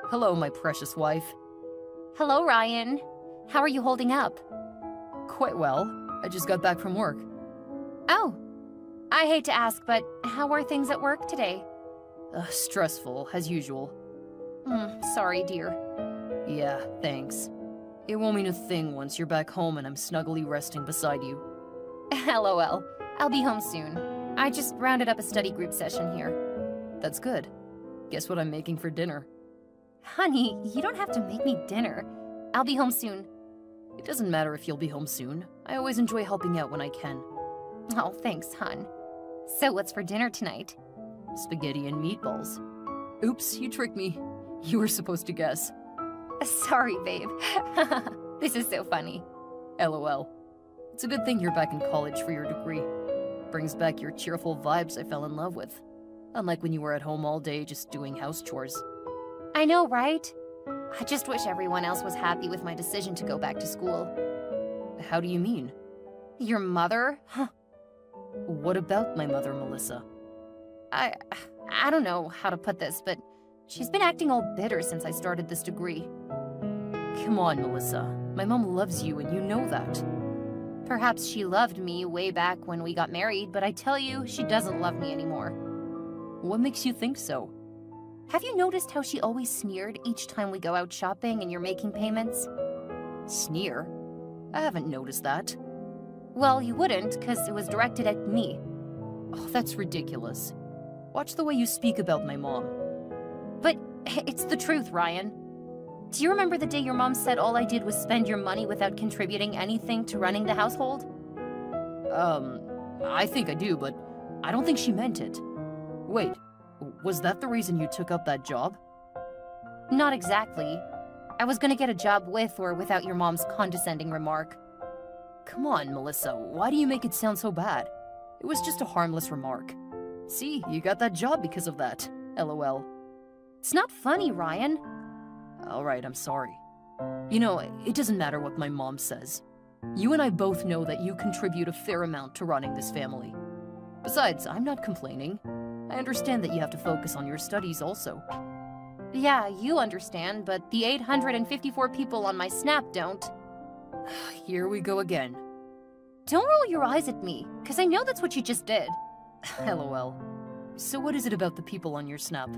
Hello, my precious wife. Hello, Ryan. How are you holding up? Quite well. I just got back from work. Oh, I hate to ask, but how are things at work today? Stressful, as usual. Sorry, dear. Yeah, thanks. It won't mean a thing once you're back home and I'm snugly resting beside you. LOL. I'll be home soon. I just rounded up a study group session here. That's good. Guess what I'm making for dinner? Honey, you don't have to make me dinner. I'll be home soon. It doesn't matter if you'll be home soon. I always enjoy helping out when I can. Oh, thanks, hon. So what's for dinner tonight? Spaghetti and meatballs. Oops, you tricked me. You were supposed to guess. Sorry, babe. This is so funny. LOL. It's a good thing you're back in college for your degree. Brings back your cheerful vibes I fell in love with. Unlike when you were at home all day just doing house chores. I know, right? I just wish everyone else was happy with my decision to go back to school. How do you mean? Your mother? What about my mother, Melissa? I don't know how to put this, but she's been acting all bitter since I started this degree. Come on, Melissa. My mom loves you and you know that. Perhaps she loved me way back when we got married, but I tell you, she doesn't love me anymore. What makes you think so? Have you noticed how she always sneered each time we go out shopping and you're making payments? Sneer? I haven't noticed that. Well, you wouldn't, because it was directed at me. Oh, that's ridiculous. Watch the way you speak about my mom. But it's the truth, Ryan. Do you remember the day your mom said all I did was spend your money without contributing anything to running the household? I think I do, but I don't think she meant it. Wait, was that the reason you took up that job? Not exactly. I was gonna get a job with or without your mom's condescending remark. Come on, Melissa, why do you make it sound so bad? It was just a harmless remark. See, you got that job because of that. LOL. It's not funny, Ryan. Alright, I'm sorry. You know, it doesn't matter what my mom says. You and I both know that you contribute a fair amount to running this family. Besides, I'm not complaining. I understand that you have to focus on your studies also. Yeah, you understand, but the 854 people on my Snap don't. Here we go again. Don't roll your eyes at me, because I know that's what you just did. LOL. So what is it about the people on your Snap?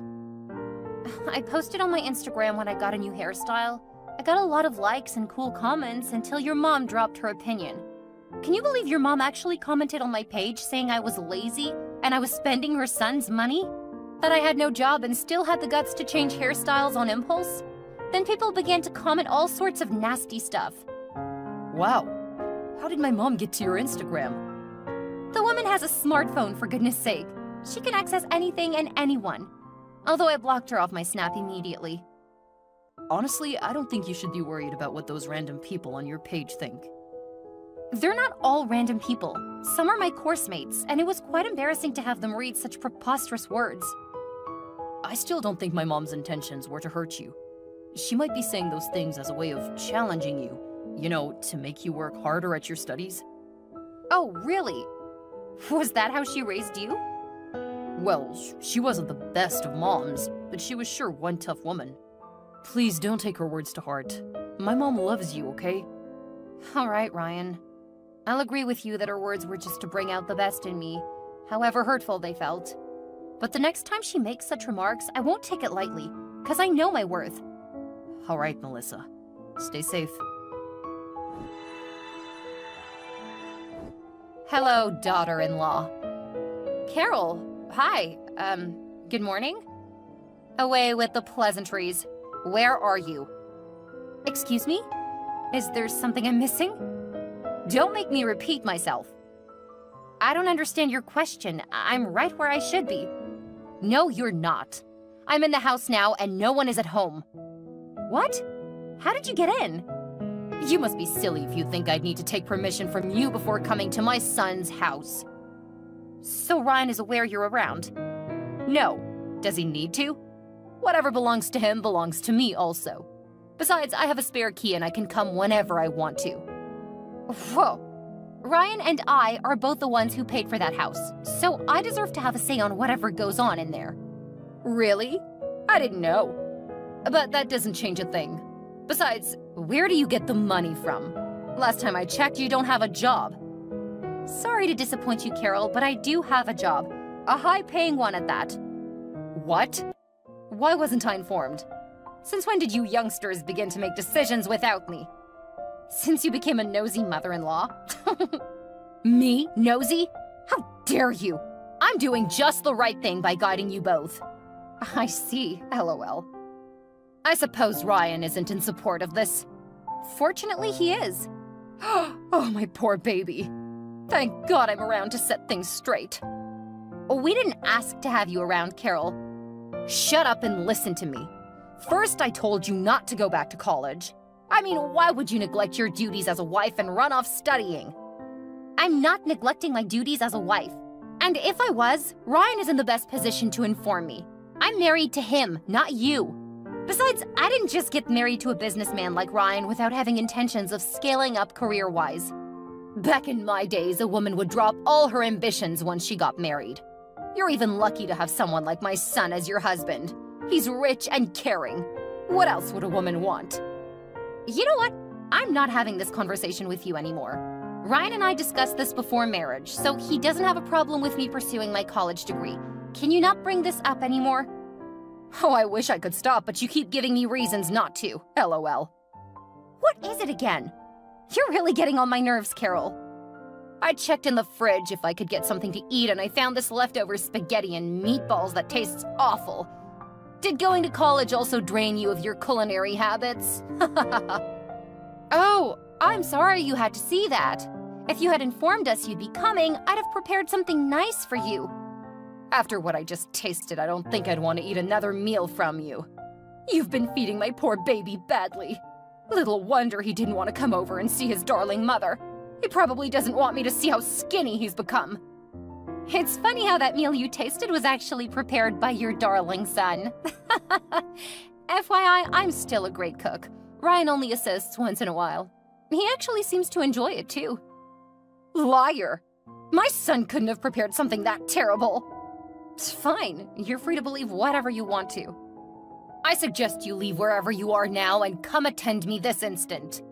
I posted on my Instagram when I got a new hairstyle. I got a lot of likes and cool comments until your mom dropped her opinion. Can you believe your mom actually commented on my page saying I was lazy and I was spending her son's money? That I had no job and still had the guts to change hairstyles on impulse? Then people began to comment all sorts of nasty stuff. Wow. How did my mom get to your Instagram? The woman has a smartphone, for goodness sake. She can access anything and anyone. Although I blocked her off my Snap immediately. Honestly, I don't think you should be worried about what those random people on your page think. They're not all random people. Some are my course mates, and it was quite embarrassing to have them read such preposterous words. I still don't think my mom's intentions were to hurt you. She might be saying those things as a way of challenging you, you know, to make you work harder at your studies. Oh, really? Was that how she raised you? Well, she wasn't the best of moms, but she was sure one tough woman. Please don't take her words to heart. My mom loves you, okay? All right, Ryan. I'll agree with you that her words were just to bring out the best in me, however hurtful they felt. But the next time she makes such remarks, I won't take it lightly, because I know my worth. All right, Melissa. Stay safe. Hello, daughter-in-law. Carol, hi. Good morning? Away with the pleasantries. Where are you? Excuse me? Is there something I'm missing? Don't make me repeat myself. I don't understand your question. I'm right where I should be. No, you're not. I'm in the house now and no one is at home. What? How did you get in? You must be silly if you think I'd need to take permission from you before coming to my son's house. So Ryan is aware you're around? No. Does he need to? Whatever belongs to him belongs to me also. Besides, I have a spare key and I can come whenever I want to. Whoa. Ryan and I are both the ones who paid for that house, so I deserve to have a say on whatever goes on in there. Really? I didn't know. But that doesn't change a thing. Besides, where do you get the money from? Last time I checked, you don't have a job. Sorry to disappoint you, Carol, but I do have a job. A high-paying one at that. What? Why wasn't I informed? Since when did you youngsters begin to make decisions without me? Since you became a nosy mother-in-law? Me? Nosy? How dare you! I'm doing just the right thing by guiding you both. I see, LOL. I suppose Ryan isn't in support of this. Fortunately, he is. Oh, my poor baby. Thank God I'm around to set things straight. We didn't ask to have you around, Carol. Shut up and listen to me. First, I told you not to go back to college. I mean, why would you neglect your duties as a wife and run off studying? I'm not neglecting my duties as a wife. And if I was, Ryan is in the best position to inform me. I'm married to him, not you. Besides, I didn't just get married to a businessman like Ryan without having intentions of scaling up career-wise. Back in my days, a woman would drop all her ambitions once she got married. You're even lucky to have someone like my son as your husband. He's rich and caring. What else would a woman want? You know what? I'm not having this conversation with you anymore. Ryan and I discussed this before marriage, so he doesn't have a problem with me pursuing my college degree. Can you not bring this up anymore? Oh, I wish I could stop, but you keep giving me reasons not to. LOL. What is it again? You're really getting on my nerves, Carol. I checked in the fridge if I could get something to eat, and I found this leftover spaghetti and meatballs that tastes awful. Did going to college also drain you of your culinary habits? Oh, I'm sorry you had to see that. If you had informed us you'd be coming, I'd have prepared something nice for you. After what I just tasted, I don't think I'd want to eat another meal from you. You've been feeding my poor baby badly. Little wonder he didn't want to come over and see his darling mother. He probably doesn't want me to see how skinny he's become. It's funny how that meal you tasted was actually prepared by your darling son. FYI, I'm still a great cook. Ryan only assists once in a while. He actually seems to enjoy it too. Liar! My son couldn't have prepared something that terrible. Fine, you're free to believe whatever you want to. I suggest you leave wherever you are now and come attend me this instant.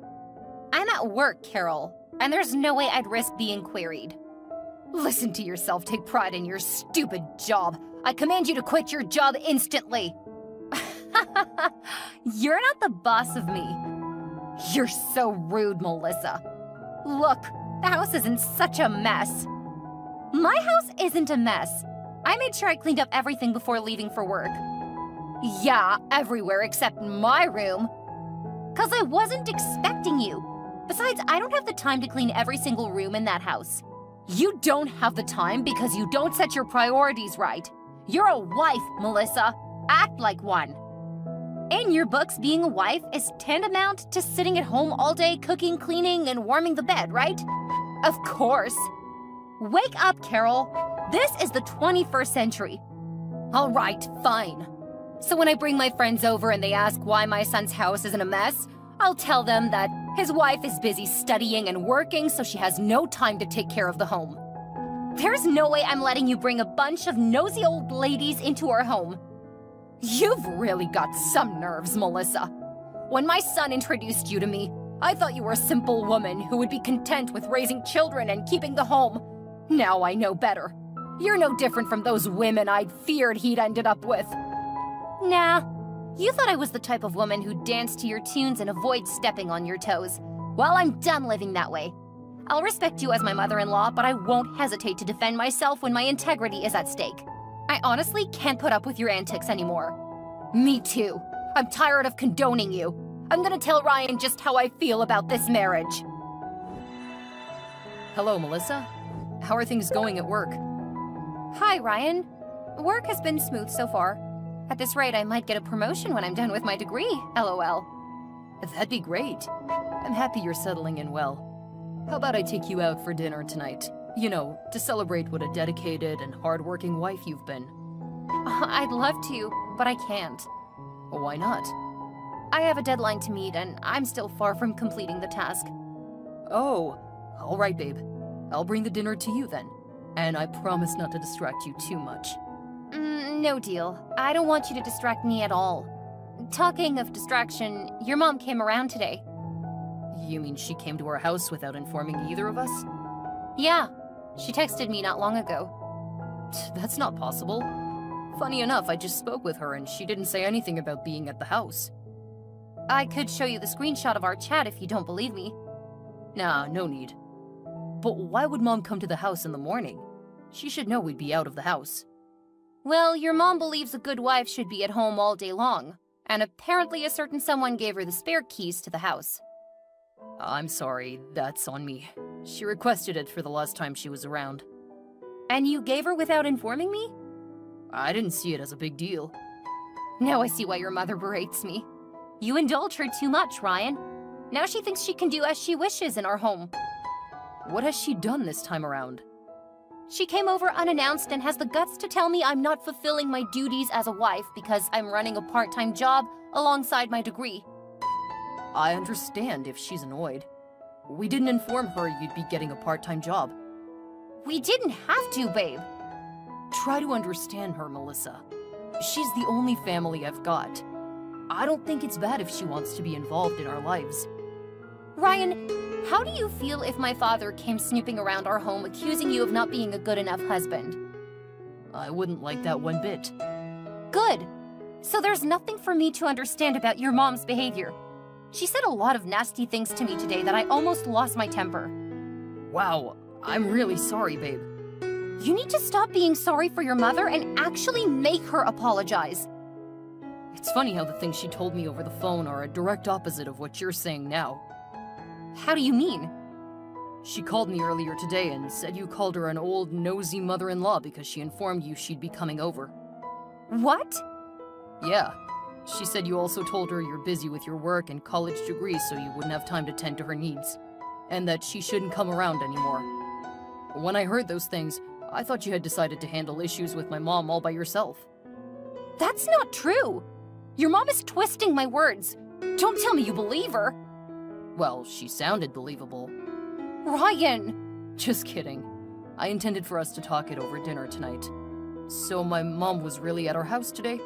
I'm at work, Carol, and there's no way I'd risk being queried. Listen to yourself, take pride in your stupid job. I command you to quit your job instantly. You're not the boss of me. You're so rude, Melissa. Look, the house is in such a mess. My house isn't a mess. I made sure I cleaned up everything before leaving for work. Yeah, everywhere except my room. 'Cause I wasn't expecting you. Besides, I don't have the time to clean every single room in that house. You don't have the time because you don't set your priorities right. You're a wife, Melissa. Act like one. In your books, being a wife is tantamount to sitting at home all day cooking, cleaning, and warming the bed, right? Of course. Wake up, Carol. This is the 21st century. All right, fine. So when I bring my friends over and they ask why my son's house is in a mess, I'll tell them that his wife is busy studying and working, so she has no time to take care of the home. There's no way I'm letting you bring a bunch of nosy old ladies into our home. You've really got some nerves, Melissa. When my son introduced you to me, I thought you were a simple woman who would be content with raising children and keeping the home. Now I know better. You're no different from those women I'd feared he'd ended up with. Nah, you thought I was the type of woman who danced to your tunes and avoid stepping on your toes. Well, I'm done living that way. I'll respect you as my mother-in-law, but I won't hesitate to defend myself when my integrity is at stake. I honestly can't put up with your antics anymore. Me too. I'm tired of condoning you. I'm gonna tell Ryan just how I feel about this marriage. Hello, Melissa. How are things going at work? Hi, Ryan. Work has been smooth so far. At this rate, I might get a promotion when I'm done with my degree, LOL. That'd be great. I'm happy you're settling in well. How about I take you out for dinner tonight? You know, to celebrate what a dedicated and hardworking wife you've been. I'd love to, but I can't. Why not? I have a deadline to meet, and I'm still far from completing the task. Oh, all right, babe. I'll bring the dinner to you then. And I promise not to distract you too much. No deal. I don't want you to distract me at all. Talking of distraction, your mom came around today. You mean she came to our house without informing either of us? Yeah, she texted me not long ago. That's not possible. Funny enough, I just spoke with her and she didn't say anything about being at the house. I could show you the screenshot of our chat if you don't believe me. Nah, no need. But why would Mom come to the house in the morning? She should know we'd be out of the house. Well, your mom believes a good wife should be at home all day long, and apparently a certain someone gave her the spare keys to the house. I'm sorry, that's on me. She requested it for the last time she was around. And you gave her without informing me? I didn't see it as a big deal. Now I see why your mother berates me. You indulge her too much, Ryan. Now she thinks she can do as she wishes in our home. What has she done this time around? She came over unannounced and has the guts to tell me I'm not fulfilling my duties as a wife because I'm running a part-time job alongside my degree. I understand if she's annoyed. We didn't inform her you'd be getting a part-time job. We didn't have to, babe. Try to understand her, Melissa. She's the only family I've got. I don't think it's bad if she wants to be involved in our lives. Ryan, how do you feel if my father came snooping around our home accusing you of not being a good enough husband? I wouldn't like that one bit. Good. So there's nothing for me to understand about your mom's behavior. She said a lot of nasty things to me today that I almost lost my temper. Wow, I'm really sorry, babe. You need to stop being sorry for your mother and actually make her apologize. It's funny how the things she told me over the phone are a direct opposite of what you're saying now. How do you mean? She called me earlier today and said you called her an old, nosy mother-in-law because she informed you she'd be coming over. What? Yeah. She said you also told her you're busy with your work and college degree so you wouldn't have time to tend to her needs, and that she shouldn't come around anymore. When I heard those things, I thought you had decided to handle issues with my mom all by yourself. That's not true! Your mom is twisting my words. Don't tell me you believe her. Well, she sounded believable. Ryan! Just kidding. I intended for us to talk it over dinner tonight. So my mom was really at our house today?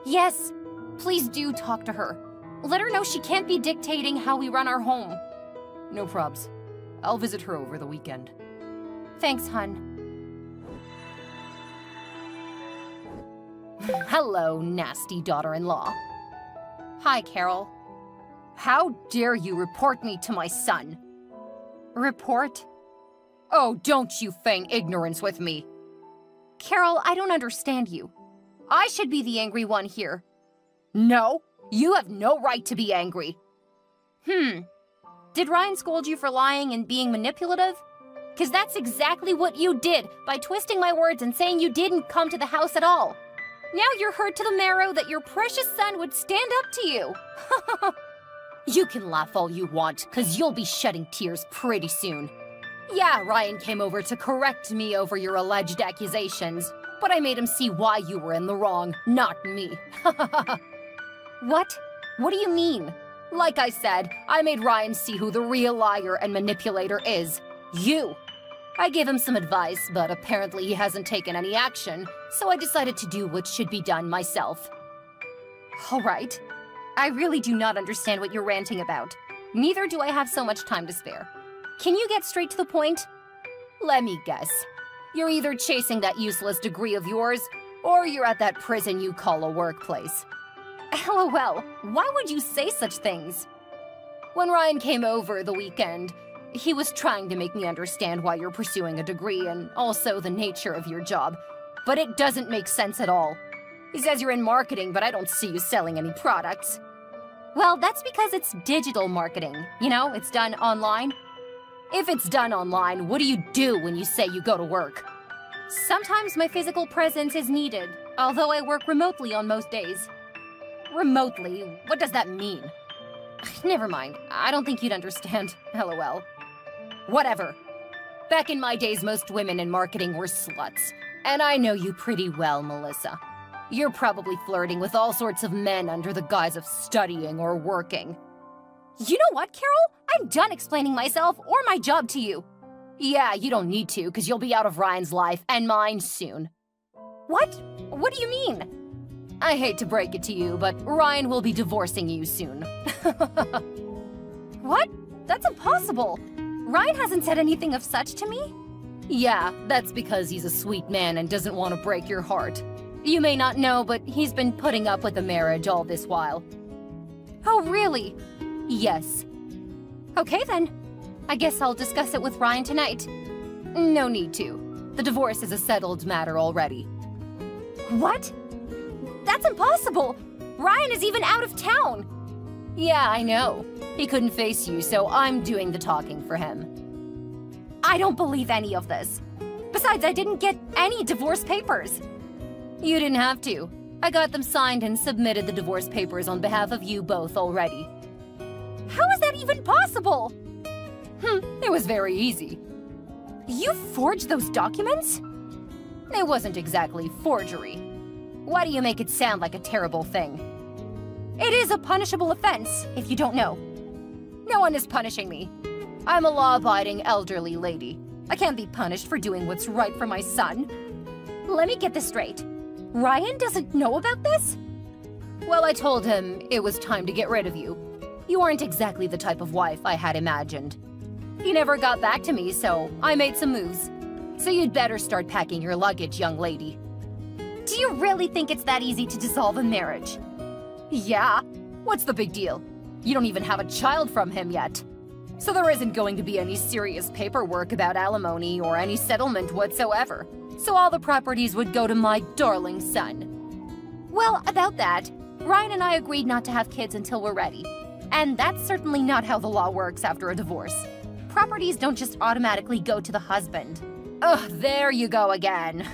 Yes. Please do talk to her. Let her know she can't be dictating how we run our home. No probs. I'll visit her over the weekend. Thanks, hun. Hello, nasty daughter-in-law. Hi, Carol. How dare you report me to my son? Report? Oh, don't you feign ignorance with me. Carol, I don't understand you. I should be the angry one here. No, you have no right to be angry. Did Ryan scold you for lying and being manipulative? 'Cause that's exactly what you did by twisting my words and saying you didn't come to the house at all. Now you're hurt to the marrow that your precious son would stand up to you. You can laugh all you want, 'cause you'll be shedding tears pretty soon. Yeah, Ryan came over to correct me over your alleged accusations, but I made him see why you were in the wrong, not me. What? What do you mean? Like I said, I made Ryan see who the real liar and manipulator is. You. I gave him some advice, but apparently he hasn't taken any action, so I decided to do what should be done myself. All right. I really do not understand what you're ranting about. Neither do I have so much time to spare. Can you get straight to the point? Let me guess. You're either chasing that useless degree of yours, or you're at that prison you call a workplace. LOL, why would you say such things? When Ryan came over the weekend, he was trying to make me understand why you're pursuing a degree and also the nature of your job, but it doesn't make sense at all. He says you're in marketing, but I don't see you selling any products. Well, that's because it's digital marketing. You know, it's done online. If it's done online, what do you do when you say you go to work? Sometimes my physical presence is needed, although I work remotely on most days. Remotely? What does that mean? Never mind. I don't think you'd understand. LOL. Whatever. Back in my days, most women in marketing were sluts. And I know you pretty well, Melissa. You're probably flirting with all sorts of men under the guise of studying or working. You know what, Carol? I'm done explaining myself or my job to you. Yeah, you don't need to, because you'll be out of Ryan's life and mine soon. What? What do you mean? I hate to break it to you, but Ryan will be divorcing you soon. What? That's impossible. Ryan hasn't said anything of such to me. Yeah, that's because he's a sweet man and doesn't want to break your heart. You may not know, but he's been putting up with the marriage all this while. Oh, really? Yes. Okay then. I guess I'll discuss it with Ryan tonight. No need to. The divorce is a settled matter already. What? That's impossible! Ryan is even out of town! Yeah, I know. He couldn't face you, so I'm doing the talking for him. I don't believe any of this. Besides, I didn't get any divorce papers. You didn't have to. I got them signed and submitted the divorce papers on behalf of you both already. How is that even possible? It was very easy. You forged those documents? It wasn't exactly forgery. Why do you make it sound like a terrible thing? It is a punishable offense, if you don't know. No one is punishing me. I'm a law-abiding elderly lady. I can't be punished for doing what's right for my son. Let me get this straight. Ryan doesn't know about this? Well, I told him it was time to get rid of you. You aren't exactly the type of wife I had imagined. He never got back to me, so I made some moves. So you'd better start packing your luggage, young lady. Do you really think it's that easy to dissolve a marriage? Yeah. What's the big deal? You don't even have a child from him yet. So there isn't going to be any serious paperwork about alimony or any settlement whatsoever. So all the properties would go to my darling son. Well, about that, Ryan and I agreed not to have kids until we're ready. And that's certainly not how the law works after a divorce. Properties don't just automatically go to the husband. Ugh, there you go again.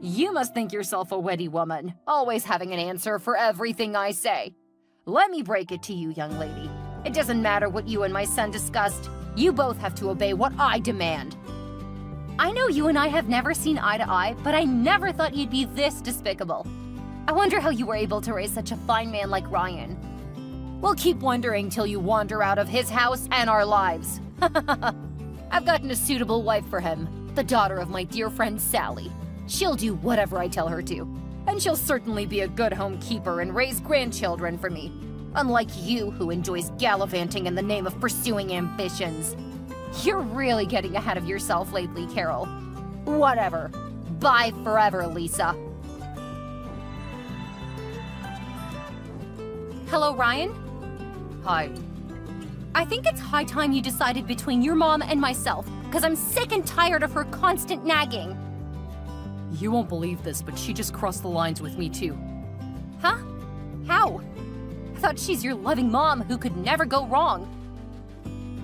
You must think yourself a witty woman, always having an answer for everything I say. Let me break it to you, young lady. It doesn't matter what you and my son discussed. You both have to obey what I demand. I know you and I have never seen eye to eye, but I never thought you'd be this despicable. I wonder how you were able to raise such a fine man like Ryan. We'll keep wondering till you wander out of his house and our lives. I've gotten a suitable wife for him, the daughter of my dear friend Sally. She'll do whatever I tell her to, and she'll certainly be a good home keeper and raise grandchildren for me, unlike you who enjoys gallivanting in the name of pursuing ambitions. You're really getting ahead of yourself lately, Carol. Whatever. Bye forever, Lisa. Hello, Ryan? Hi. I think it's high time you decided between your mom and myself, because I'm sick and tired of her constant nagging. You won't believe this, but she just crossed the lines with me too. Huh? How? I thought she's your loving mom who could never go wrong.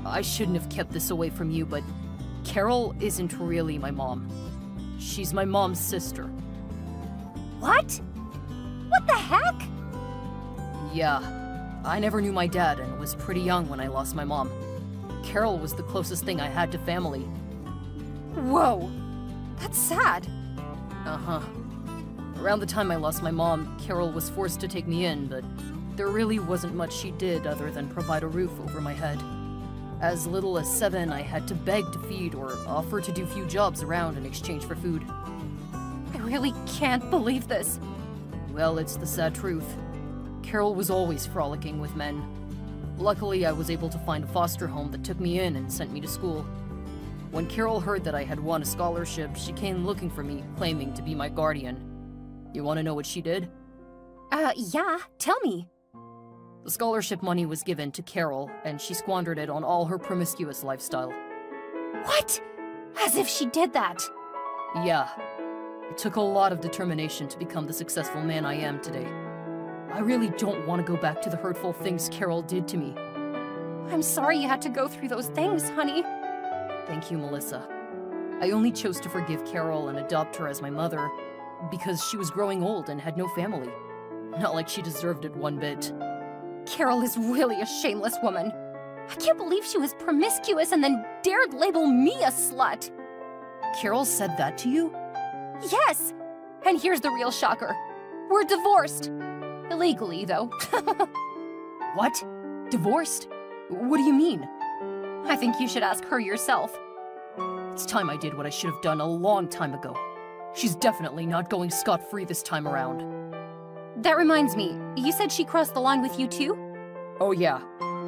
I shouldn't have kept this away from you, but Carol isn't really my mom. She's my mom's sister. What? What the heck? Yeah. I never knew my dad and was pretty young when I lost my mom. Carol was the closest thing I had to family. Whoa. That's sad. Uh-huh. Around the time I lost my mom, Carol was forced to take me in, but there really wasn't much she did other than provide a roof over my head. As little as 7, I had to beg to feed or offer to do few jobs around in exchange for food. I really can't believe this. Well, it's the sad truth. Carol was always frolicking with men. Luckily, I was able to find a foster home that took me in and sent me to school. When Carol heard that I had won a scholarship, she came looking for me, claiming to be my guardian. You want to know what she did? Yeah, tell me. The scholarship money was given to Carol, and she squandered it on all her promiscuous lifestyle. What? As if she did that. Yeah. It took a lot of determination to become the successful man I am today. I really don't want to go back to the hurtful things Carol did to me. I'm sorry you had to go through those things, honey. Thank you, Melissa. I only chose to forgive Carol and adopt her as my mother because she was growing old and had no family. Not like she deserved it one bit. Carol is really a shameless woman. I can't believe she was promiscuous and then dared label me a slut. Carol said that to you? Yes! And here's the real shocker. We're divorced. Illegally, though. What? Divorced? What do you mean? I think you should ask her yourself. It's time I did what I should have done a long time ago. She's definitely not going scot-free this time around. That reminds me, you said she crossed the line with you too? Oh yeah,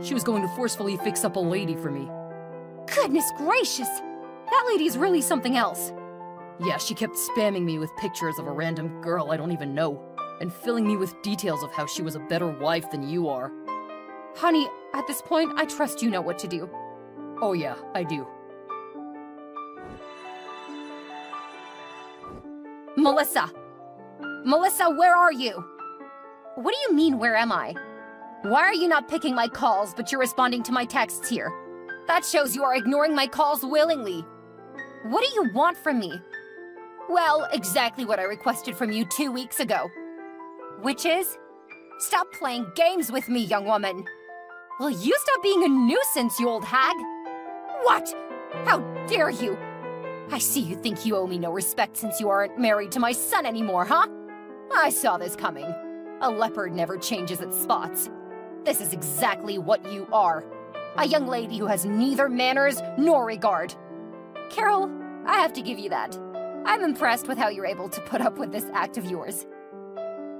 she was going to forcefully fix up a lady for me. Goodness gracious! That lady's really something else. Yeah, she kept spamming me with pictures of a random girl I don't even know, and filling me with details of how she was a better wife than you are. Honey, at this point, I trust you know what to do. Oh yeah, I do. Melissa! Melissa, where are you? What do you mean, where am I? Why are you not picking my calls, but you're responding to my texts here? That shows you are ignoring my calls willingly. What do you want from me? Well, exactly what I requested from you 2 weeks ago. Which is? Stop playing games with me, young woman. Will you stop being a nuisance, you old hag? What? How dare you? I see you think you owe me no respect since you aren't married to my son anymore, huh? I saw this coming. A leopard never changes its spots. This is exactly what you are. A young lady who has neither manners nor regard. Carol, I have to give you that. I'm impressed with how you're able to put up with this act of yours.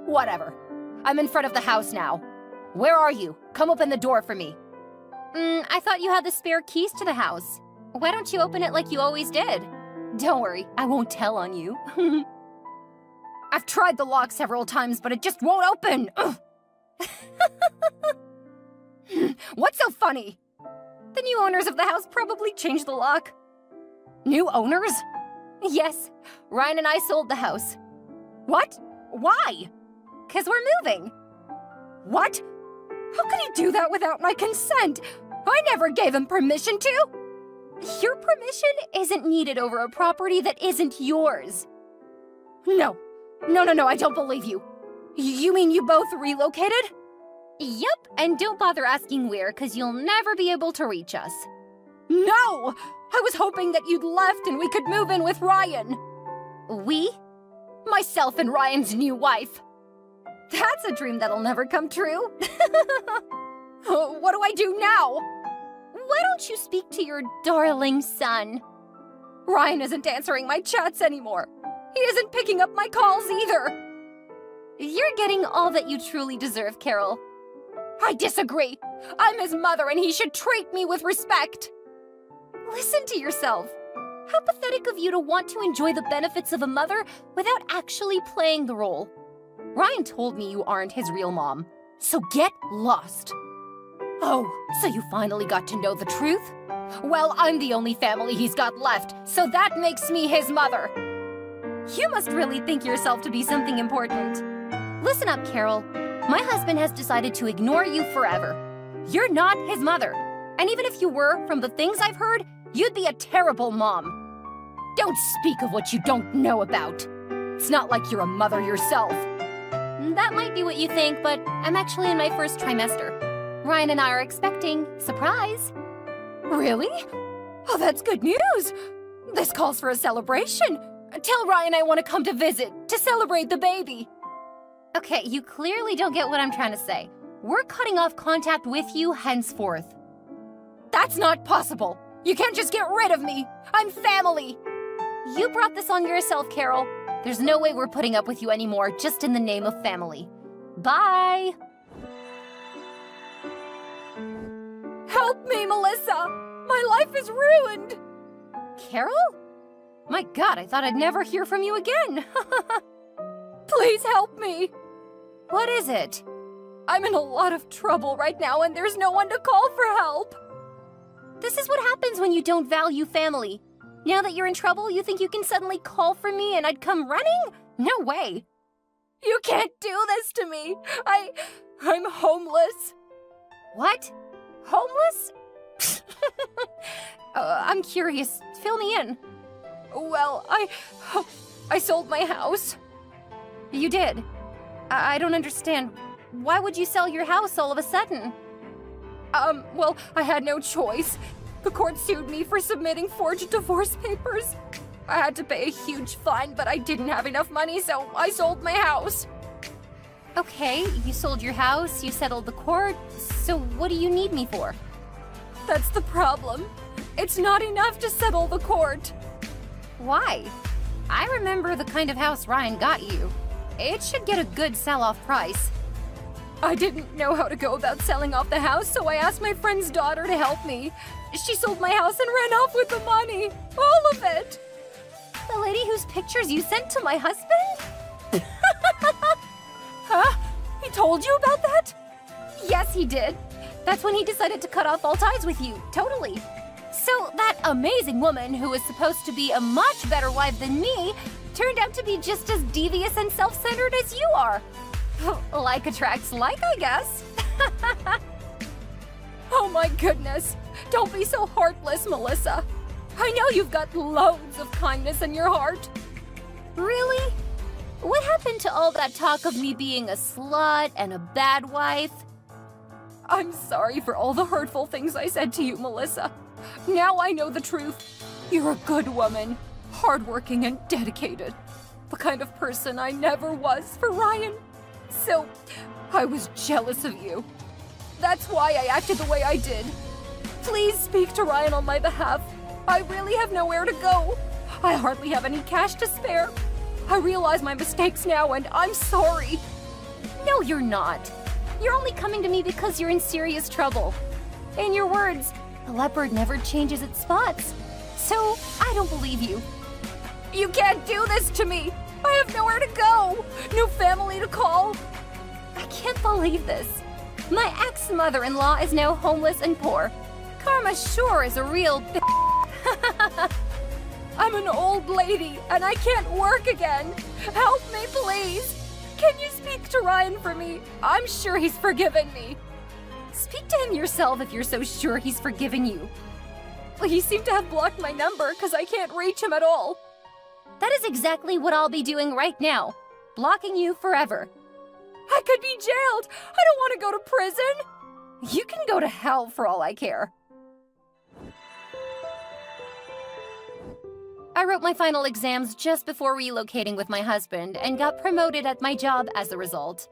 Whatever. I'm in front of the house now. Where are you? Come open the door for me. I thought you had the spare keys to the house. Why don't you open it like you always did? Don't worry, I won't tell on you. I've tried the lock several times, but it just won't open. What's so funny? The new owners of the house probably changed the lock. New owners? Yes, Ryan and I sold the house. What? Why? 'Cause we're moving. What? How could he do that without my consent? I never gave him permission to. Your permission isn't needed over a property that isn't yours. No, I don't believe you. You mean you both relocated? Yep, and don't bother asking where, 'cause you'll never be able to reach us. No! I was hoping that you'd left and we could move in with Ryan. We? Myself and Ryan's new wife. That's a dream that'll never come true. What do I do now? Why don't you speak to your darling son? Ryan isn't answering my chats anymore. He isn't picking up my calls either. You're getting all that you truly deserve, Carol. I disagree. I'm his mother and he should treat me with respect. Listen to yourself. How pathetic of you to want to enjoy the benefits of a mother without actually playing the role. Ryan told me you aren't his real mom, so get lost. Oh, so you finally got to know the truth? Well, I'm the only family he's got left, so that makes me his mother. You must really think yourself to be something important. Listen up, Carol. My husband has decided to ignore you forever. You're not his mother. And even if you were, from the things I've heard, you'd be a terrible mom. Don't speak of what you don't know about. It's not like you're a mother yourself. That might be what you think, but I'm actually in my first trimester. Ryan and I are expecting. Surprise! Really? Oh, that's good news! This calls for a celebration. Tell Ryan I want to come to visit, to celebrate the baby. Okay, you clearly don't get what I'm trying to say. We're cutting off contact with you henceforth. That's not possible. You can't just get rid of me. I'm family. You brought this on yourself, Carol. There's no way we're putting up with you anymore, just in the name of family. Bye. Help me, Melissa. My life is ruined. Carol? My God, I thought I'd never hear from you again. Please help me. What is it? I'm in a lot of trouble right now and there's no one to call for help. This is what happens when you don't value family. Now that you're in trouble, you think you can suddenly call for me and I'd come running? No way. You can't do this to me. I'm homeless. What? Homeless? I'm curious. Fill me in. Well, I sold my house. You did? I don't understand. Why would you sell your house all of a sudden? Well, I had no choice. The court sued me for submitting forged divorce papers. I had to pay a huge fine, but I didn't have enough money, so I sold my house. Okay, you sold your house, you settled the court, so what do you need me for? That's the problem. It's not enough to settle the court. Why? I remember the kind of house Ryan got you. It should get a good sell-off price. I didn't know how to go about selling off the house, so I asked my friend's daughter to help me. She sold my house and ran off with the money. All of it. The lady whose pictures you sent to my husband? Huh? He told you about that? Yes, he did. That's when he decided to cut off all ties with you, totally. So that amazing woman who was supposed to be a much better wife than me turned out to be just as devious and self-centered as you are. Like attracts like, I guess. Oh my goodness. Don't be so heartless, Melissa. I know you've got loads of kindness in your heart. Really? What happened to all that talk of me being a slut and a bad wife? I'm sorry for all the hurtful things I said to you, Melissa. Now I know the truth. You're a good woman, hardworking and dedicated. The kind of person I never was for Ryan. So, I was jealous of you. That's why I acted the way I did. Please speak to Ryan on my behalf. I really have nowhere to go. I hardly have any cash to spare. I realize my mistakes now and I'm sorry. No, you're not. You're only coming to me because you're in serious trouble. In your words, a leopard never changes its spots. So, I don't believe you. You can't do this to me. I have nowhere to go. No family to call. I can't believe this. My ex-mother-in-law is now homeless and poor. Karma sure is a real I'm an old lady and I can't work again. Help me, please. Can you speak to Ryan for me? I'm sure he's forgiven me. Speak to him yourself if you're so sure he's forgiven you. Well, he seemed to have blocked my number because I can't reach him at all. That is exactly what I'll be doing right now. Blocking you forever. I could be jailed. I don't want to go to prison. You can go to hell for all I care. I wrote my final exams just before relocating with my husband and got promoted at my job as a result.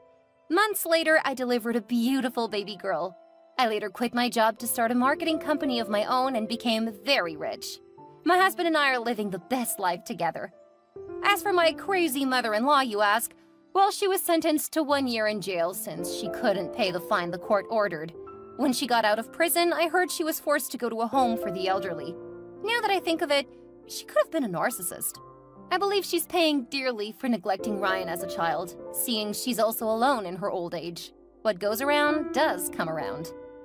Months later, I delivered a beautiful baby girl. I later quit my job to start a marketing company of my own and became very rich. My husband and I are living the best life together. As for my crazy mother-in-law, you ask, well, she was sentenced to 1 year in jail since she couldn't pay the fine the court ordered. When she got out of prison, I heard she was forced to go to a home for the elderly. Now that I think of it, she could have been a narcissist. I believe she's paying dearly for neglecting Ryan as a child, seeing she's also alone in her old age. What goes around does come around.